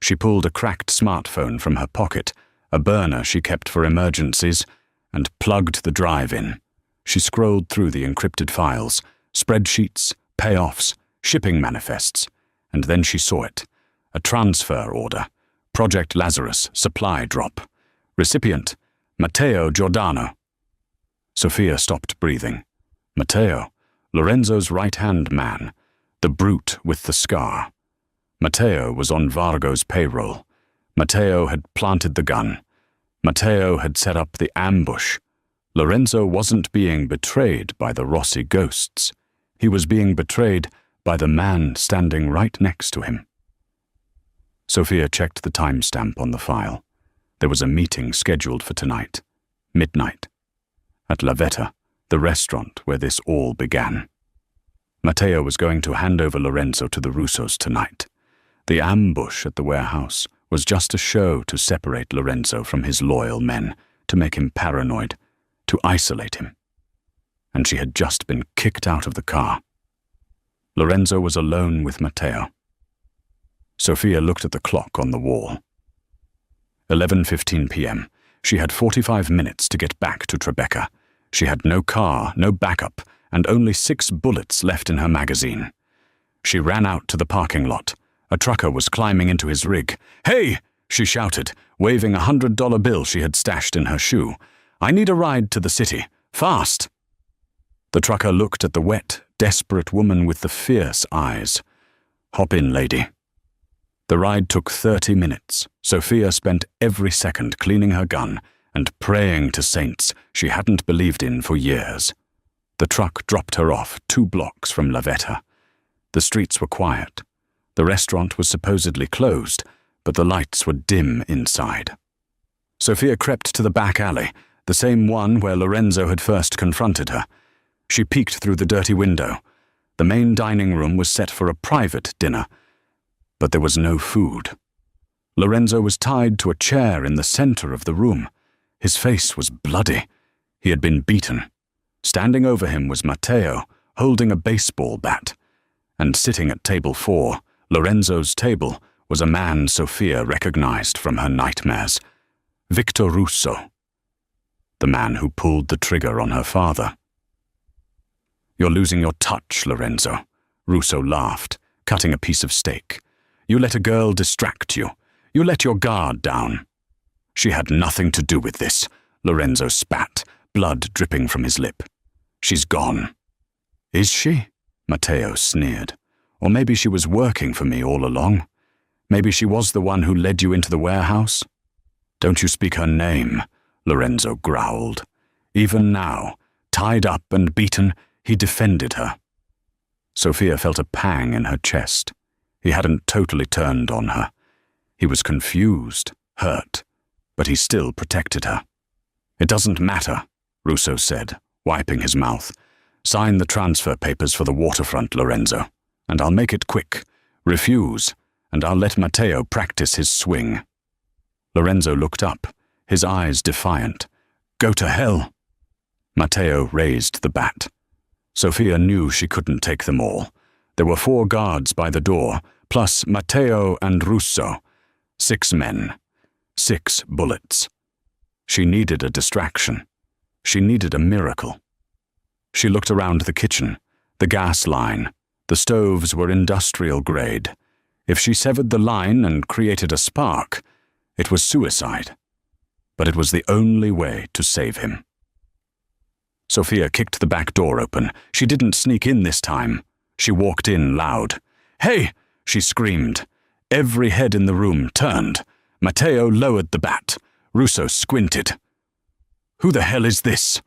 She pulled a cracked smartphone from her pocket, a burner she kept for emergencies, and plugged the drive in. She scrolled through the encrypted files, spreadsheets, payoffs, shipping manifests, and then she saw it. A transfer order. Project Lazarus, supply drop. Recipient, Matteo Giordano. Sophia stopped breathing. Matteo, Lorenzo's right-hand man, the brute with the scar. Matteo was on Vargo's payroll. Matteo had planted the gun. Matteo had set up the ambush. Lorenzo wasn't being betrayed by the Rossi ghosts. He was being betrayed by the man standing right next to him. Sophia checked the timestamp on the file. There was a meeting scheduled for tonight, midnight, at La Vetta, the restaurant where this all began. Matteo was going to hand over Lorenzo to the Russos tonight. The ambush at the warehouse was just a show to separate Lorenzo from his loyal men, to make him paranoid, to isolate him. And she had just been kicked out of the car. Lorenzo was alone with Matteo. Sophia looked at the clock on the wall. 11:15 p.m. She had 45 minutes to get back to Tribeca. She had no car, no backup, and only 6 bullets left in her magazine. She ran out to the parking lot. A trucker was climbing into his rig. "Hey!" she shouted, waving a $100 bill she had stashed in her shoe. "I need a ride to the city. Fast!" The trucker looked at the wet, desperate woman with the fierce eyes. "Hop in, lady." The ride took 30 minutes. Sophia spent every second cleaning her gun and praying to saints she hadn't believed in for years. The truck dropped her off 2 blocks from La Vetta. The streets were quiet. The restaurant was supposedly closed, but the lights were dim inside. Sophia crept to the back alley, the same one where Lorenzo had first confronted her. She peeked through the dirty window. The main dining room was set for a private dinner, but there was no food. Lorenzo was tied to a chair in the center of the room. His face was bloody. He had been beaten. Standing over him was Matteo, holding a baseball bat. And sitting at table 4, Lorenzo's table, was a man Sophia recognized from her nightmares. Victor Russo, the man who pulled the trigger on her father. "You're losing your touch, Lorenzo," Russo laughed, cutting a piece of steak. "You let a girl distract you. You let your guard down." "She had nothing to do with this," Lorenzo spat, blood dripping from his lip. "She's gone." "Is she?" Matteo sneered. "Or maybe she was working for me all along. Maybe she was the one who led you into the warehouse?" "Don't you speak her name," Lorenzo growled. Even now, tied up and beaten, he defended her. Sophia felt a pang in her chest. He hadn't totally turned on her. He was confused, hurt, but he still protected her. "It doesn't matter," Russo said, wiping his mouth. "Sign the transfer papers for the waterfront, Lorenzo, and I'll make it quick. Refuse, and I'll let Matteo practice his swing." Lorenzo looked up, his eyes defiant. "Go to hell." Matteo raised the bat. Sophia knew she couldn't take them all. There were 4 guards by the door, plus Matteo and Russo. 6 men. 6 bullets. She needed a distraction. She needed a miracle. She looked around the kitchen, the gas line. The stoves were industrial grade. If she severed the line and created a spark, it was suicide. But it was the only way to save him. Sophia kicked the back door open. She didn't sneak in this time. She walked in loud. "Hey!" she screamed. Every head in the room turned. Matteo lowered the bat. Russo squinted. "Who the hell is this?"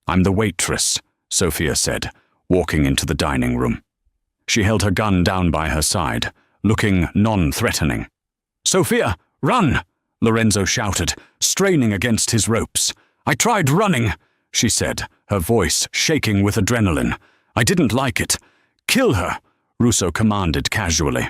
"I'm the waitress," Sophia said, walking into the dining room. She held her gun down by her side, looking non-threatening. "Sophia, run!" Lorenzo shouted, straining against his ropes. "I tried running," she said, her voice shaking with adrenaline. "I didn't like it." "Kill her," Russo commanded casually.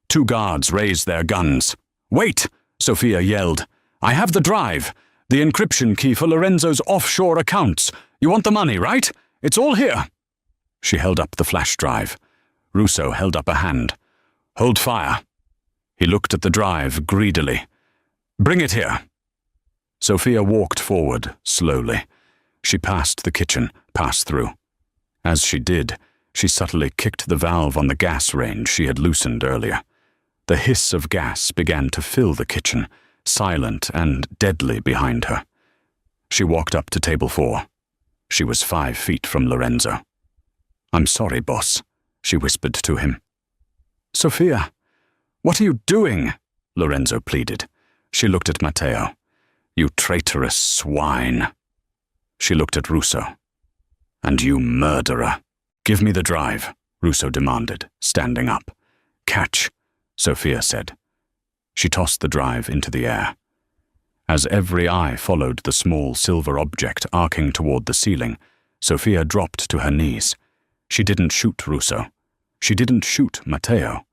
2 guards raised their guns. "Wait," Sophia yelled. "I have the drive, the encryption key for Lorenzo's offshore accounts. You want the money, right? It's all here." She held up the flash drive. Russo held up a hand. "Hold fire." He looked at the drive greedily. "Bring it here." Sophia walked forward, slowly. She passed the kitchen, passed through. As she did, she subtly kicked the valve on the gas range she had loosened earlier. The hiss of gas began to fill the kitchen, silent and deadly behind her. She walked up to table 4. She was 5 feet from Lorenzo. "I'm sorry, boss," she whispered to him. "Sophia, what are you doing?" Lorenzo pleaded. She looked at Matteo. "You traitorous swine." She looked at Russo. "And you murderer." "Give me the drive," Russo demanded, standing up. "Catch," Sophia said. She tossed the drive into the air. As every eye followed the small silver object arcing toward the ceiling, Sophia dropped to her knees. She didn't shoot Russo. She didn't shoot Matteo.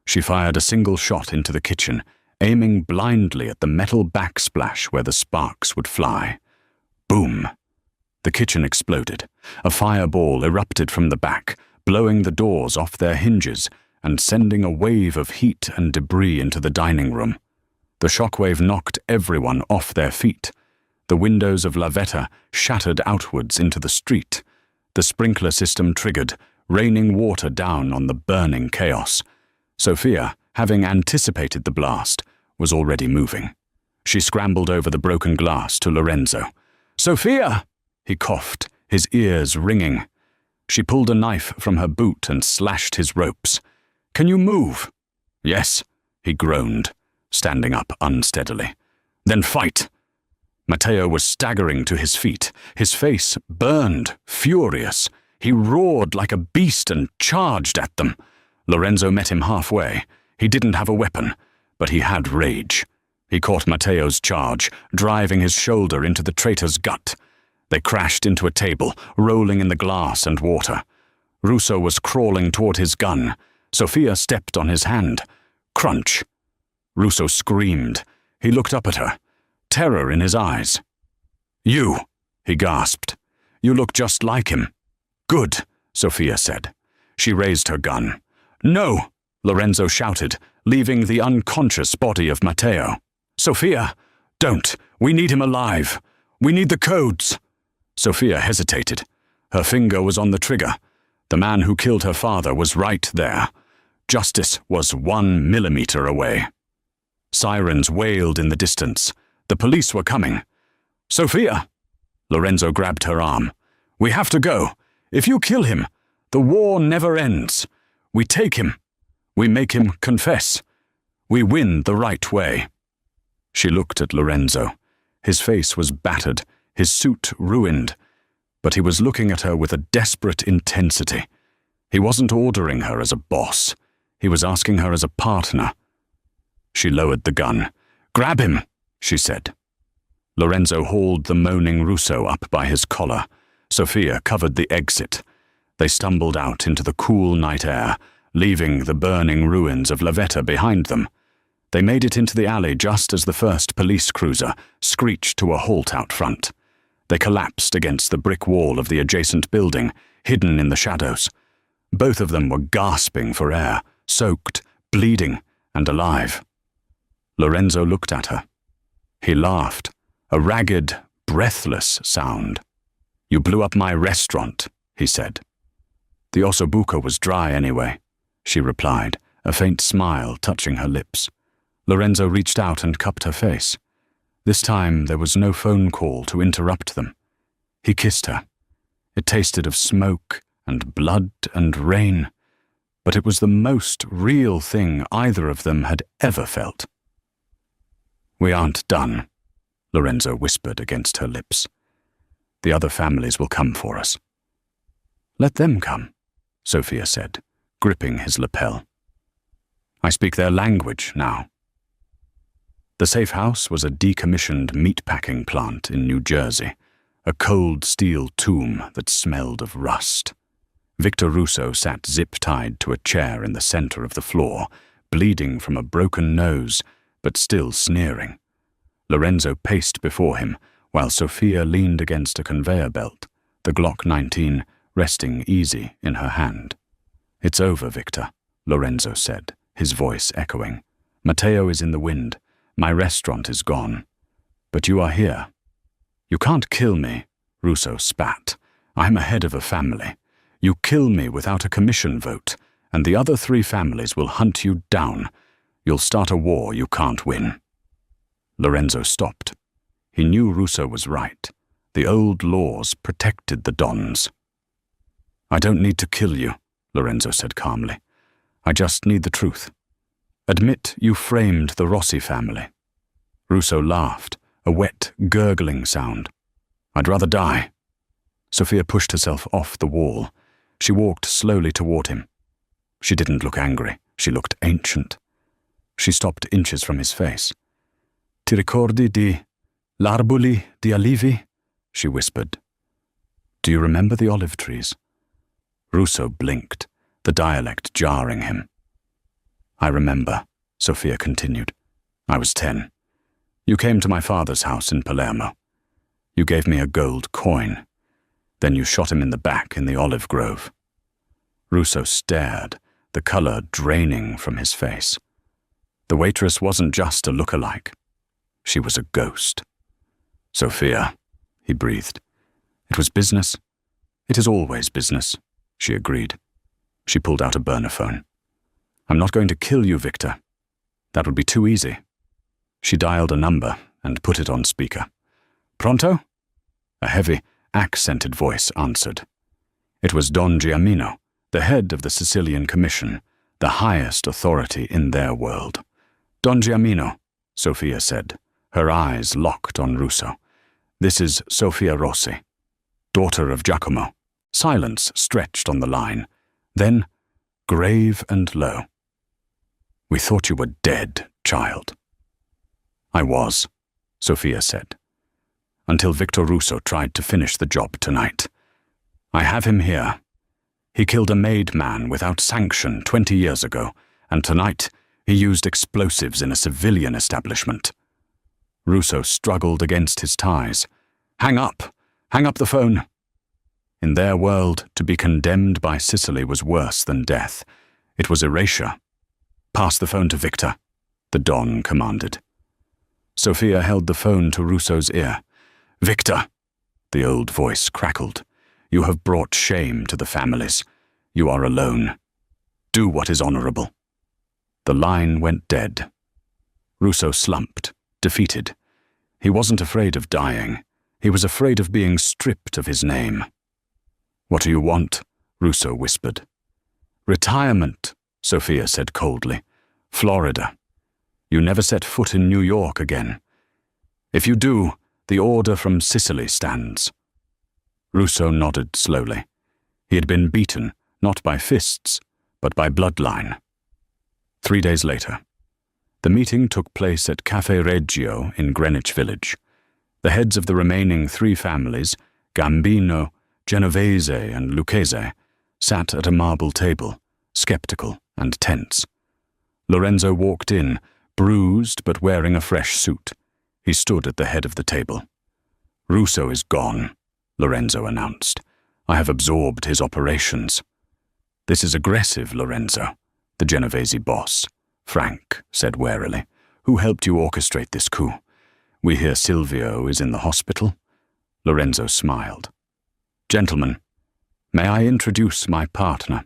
She fired a single shot into the kitchen, aiming blindly at the metal backsplash where the sparks would fly. Boom! The kitchen exploded. A fireball erupted from the back, blowing the doors off their hinges and sending a wave of heat and debris into the dining room. The shockwave knocked everyone off their feet. The windows of La Vetta shattered outwards into the street. The sprinkler system triggered, raining water down on the burning chaos. Sophia, having anticipated the blast, was already moving. She scrambled over the broken glass to Lorenzo. "Sophia!" He coughed, his ears ringing. She pulled a knife from her boot and slashed his ropes. "Can you move?" "Yes," he groaned, standing up unsteadily. "Then fight." Matteo was staggering to his feet, his face burned, furious. He roared like a beast and charged at them. Lorenzo met him halfway. He didn't have a weapon, but he had rage. He caught Matteo's charge, driving his shoulder into the traitor's gut. They crashed into a table, rolling in the glass and water. Russo was crawling toward his gun. Sofia stepped on his hand. Crunch. Russo screamed. He looked up at her, terror in his eyes. "You," he gasped. "You look just like him." "Good," Sofia said. She raised her gun. "No," Lorenzo shouted, leaving the unconscious body of Matteo. "Sofia, don't. We need him alive. We need the codes." Sofia hesitated. Her finger was on the trigger. The man who killed her father was right there. Justice was 1 millimeter away. Sirens wailed in the distance. The police were coming. "Sofia!" Lorenzo grabbed her arm. "We have to go. If you kill him, the war never ends. We take him. We make him confess. We win the right way." She looked at Lorenzo. His face was battered, his suit ruined, but he was looking at her with a desperate intensity. He wasn't ordering her as a boss. He was asking her as a partner. She lowered the gun. "Grab him," she said. Lorenzo hauled the moaning Russo up by his collar. Sofia covered the exit. They stumbled out into the cool night air, leaving the burning ruins of La Vetta behind them. They made it into the alley just as the first police cruiser screeched to a halt out front. They collapsed against the brick wall of the adjacent building, hidden in the shadows. Both of them were gasping for air, soaked, bleeding, and alive. Lorenzo looked at her. He laughed, a ragged, breathless sound. "You blew up my restaurant," he said. "The ossobuco was dry anyway," she replied, a faint smile touching her lips. Lorenzo reached out and cupped her face. This time there was no phone call to interrupt them. He kissed her. It tasted of smoke and blood and rain, but it was the most real thing either of them had ever felt. "We aren't done," Lorenzo whispered against her lips. "The other families will come for us." "Let them come," Sofia said, gripping his lapel. "I speak their language now." The safe house was a decommissioned meatpacking plant in New Jersey, a cold steel tomb that smelled of rust. Victor Russo sat zip-tied to a chair in the center of the floor, bleeding from a broken nose, but still sneering. Lorenzo paced before him, while Sofia leaned against a conveyor belt, the Glock 19 resting easy in her hand. "It's over, Victor," Lorenzo said, his voice echoing. "Matteo is in the wind. My restaurant is gone. But you are here." "You can't kill me," Russo spat. "I'm a head of a family. You kill me without a commission vote, and the other 3 families will hunt you down. You'll start a war you can't win." Lorenzo stopped. He knew Russo was right. The old laws protected the Dons. "I don't need to kill you," Lorenzo said calmly. "I just need the truth. Admit you framed the Rossi family." Russo laughed, a wet, gurgling sound. "I'd rather die." Sofia pushed herself off the wall. She walked slowly toward him. She didn't look angry. She looked ancient. She stopped inches from his face. "Ti ricordi di l'arboli di olivi?" she whispered. "Do you remember the olive trees?" Russo blinked, the dialect jarring him. "I remember," Sofia continued. "I was 10. You came to my father's house in Palermo. You gave me a gold coin. Then you shot him in the back in the olive grove." Russo stared, the color draining from his face. The waitress wasn't just a look-alike. She was a ghost. "Sofia," he breathed. "It was business." "It is always business," she agreed. She pulled out a burner phone. "I'm not going to kill you, Victor. That would be too easy." She dialed a number and put it on speaker. "Pronto?" A heavy, accented voice answered. It was Don Giamino, the head of the Sicilian Commission, the highest authority in their world. "Don Giamino," Sofia said, her eyes locked on Russo. "This is Sofia Rossi, daughter of Giacomo." Silence stretched on the line. Then, grave and low. "We thought you were dead, child." "I was," Sophia said, "until Victor Russo tried to finish the job tonight. I have him here. He killed a made man without sanction 20 years ago, and tonight he used explosives in a civilian establishment." Russo struggled against his ties. "Hang up! Hang up the phone!" In their world, to be condemned by Sicily was worse than death. It was erasure. "Pass the phone to Victor," the Don commanded. Sophia held the phone to Russo's ear. "Victor," the old voice crackled, "you have brought shame to the families. You are alone. Do what is honorable." The line went dead. Russo slumped, defeated. He wasn't afraid of dying. He was afraid of being stripped of his name. "What do you want?" Russo whispered. "Retirement," Sophia said coldly. "Florida. You never set foot in New York again. If you do, the order from Sicily stands." Russo nodded slowly. He had been beaten, not by fists, but by bloodline. 3 days later. The meeting took place at Cafe Reggio in Greenwich Village. The heads of the remaining 3 families, Gambino, Genovese, and Lucchese, sat at a marble table, skeptical and tense. Lorenzo walked in, bruised but wearing a fresh suit. He stood at the head of the table. "Russo is gone," Lorenzo announced. "I have absorbed his operations." "This is aggressive, Lorenzo," the Genovese boss, Frank, said warily. "Who helped you orchestrate this coup? We hear Silvio is in the hospital." Lorenzo smiled. "Gentlemen, may I introduce my partner?"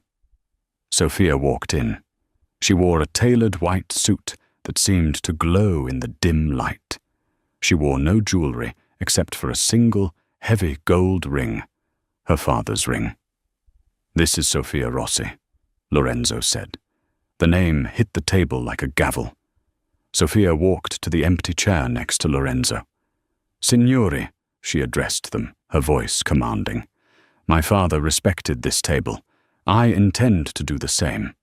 Sophia walked in. She wore a tailored white suit that seemed to glow in the dim light. She wore no jewelry except for a single, heavy gold ring, her father's ring. "This is Sophia Rossi," Lorenzo said. The name hit the table like a gavel. Sophia walked to the empty chair next to Lorenzo. "Signori," she addressed them, her voice commanding. "My father respected this table. I intend to do the same.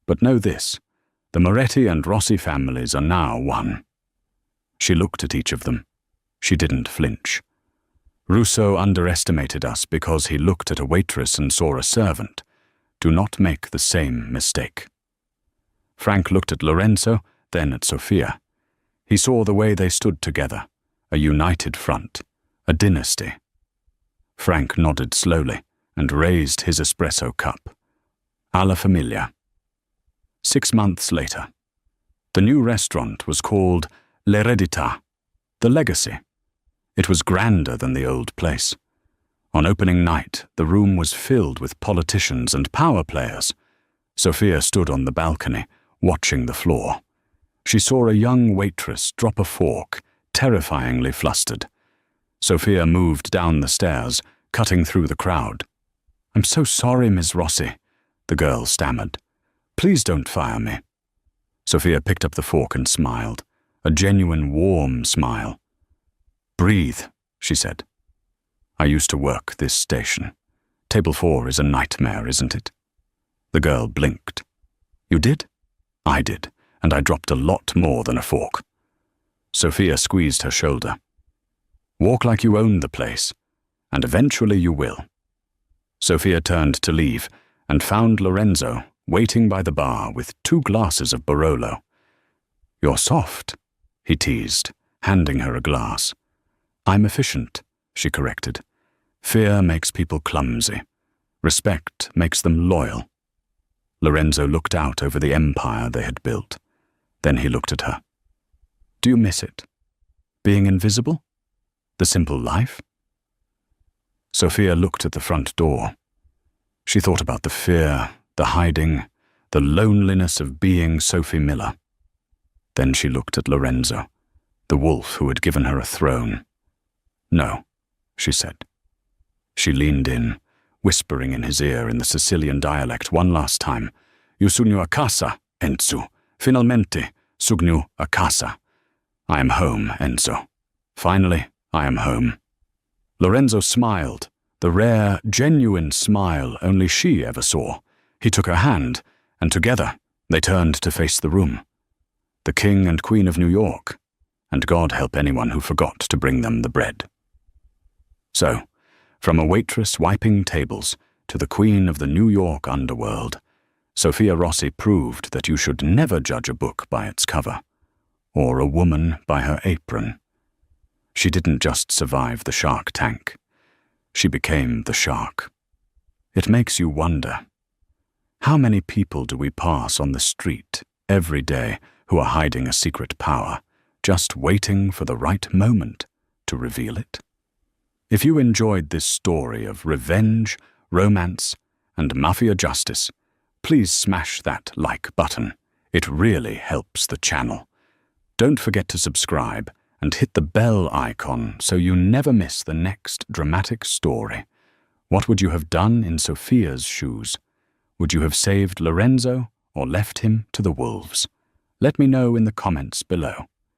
But know this, the Moretti and Rossi families are now one." She looked at each of them. She didn't flinch. "Russo underestimated us because he looked at a waitress and saw a servant. Do not make the same mistake." Frank looked at Lorenzo, then at Sophia. He saw the way they stood together, a united front, a dynasty. Frank nodded slowly and raised his espresso cup. "Alla familia." 6 months later. The new restaurant was called L'Eredità, the legacy. It was grander than the old place. On opening night, the room was filled with politicians and power players. Sophia stood on the balcony, watching the floor. She saw a young waitress drop a fork, terrifyingly flustered. Sophia moved down the stairs, cutting through the crowd. "I'm so sorry, Ms. Rossi," the girl stammered. "Please don't fire me." Sophia picked up the fork and smiled, a genuine warm smile. "Breathe," she said. "I used to work this station. Table 4 is a nightmare, isn't it?" The girl blinked. "You did?" "I did, and I dropped a lot more than a fork." Sophia squeezed her shoulder. "Walk like you own the place, and eventually you will." Sophia turned to leave and found Lorenzo waiting by the bar with 2 glasses of Barolo. "You're soft," he teased, handing her a glass. "I'm efficient," she corrected. "Fear makes people clumsy. Respect makes them loyal." Lorenzo looked out over the empire they had built. Then he looked at her. "Do you miss it? Being invisible? The simple life?" Sophia looked at the front door. She thought about the fear, the hiding, the loneliness of being Sophie Miller. Then she looked at Lorenzo, the wolf who had given her a throne. "No," she said. She leaned in, whispering in his ear in the Sicilian dialect one last time. "Io sogno a casa, Enzo. Finalmente, sogno a casa. I am home, Enzo. Finally, I am home." Lorenzo smiled, The rare, genuine smile only she ever saw. He took her hand, and together they turned to face the room. The King and Queen of New York, and God help anyone who forgot to bring them the bread. So, from a waitress wiping tables to the queen of the New York underworld, Sophia Rossi proved that you should never judge a book by its cover, or a woman by her apron. She didn't just survive the Shark Tank. She became the shark. It makes you wonder, how many people do we pass on the street every day who are hiding a secret power, just waiting for the right moment to reveal it? If you enjoyed this story of revenge, romance, and mafia justice, please smash that like button. It really helps the channel. Don't forget to subscribe and hit the bell icon so you never miss the next dramatic story. What would you have done in Sophia's shoes? Would you have saved Lorenzo or left him to the wolves? Let me know in the comments below.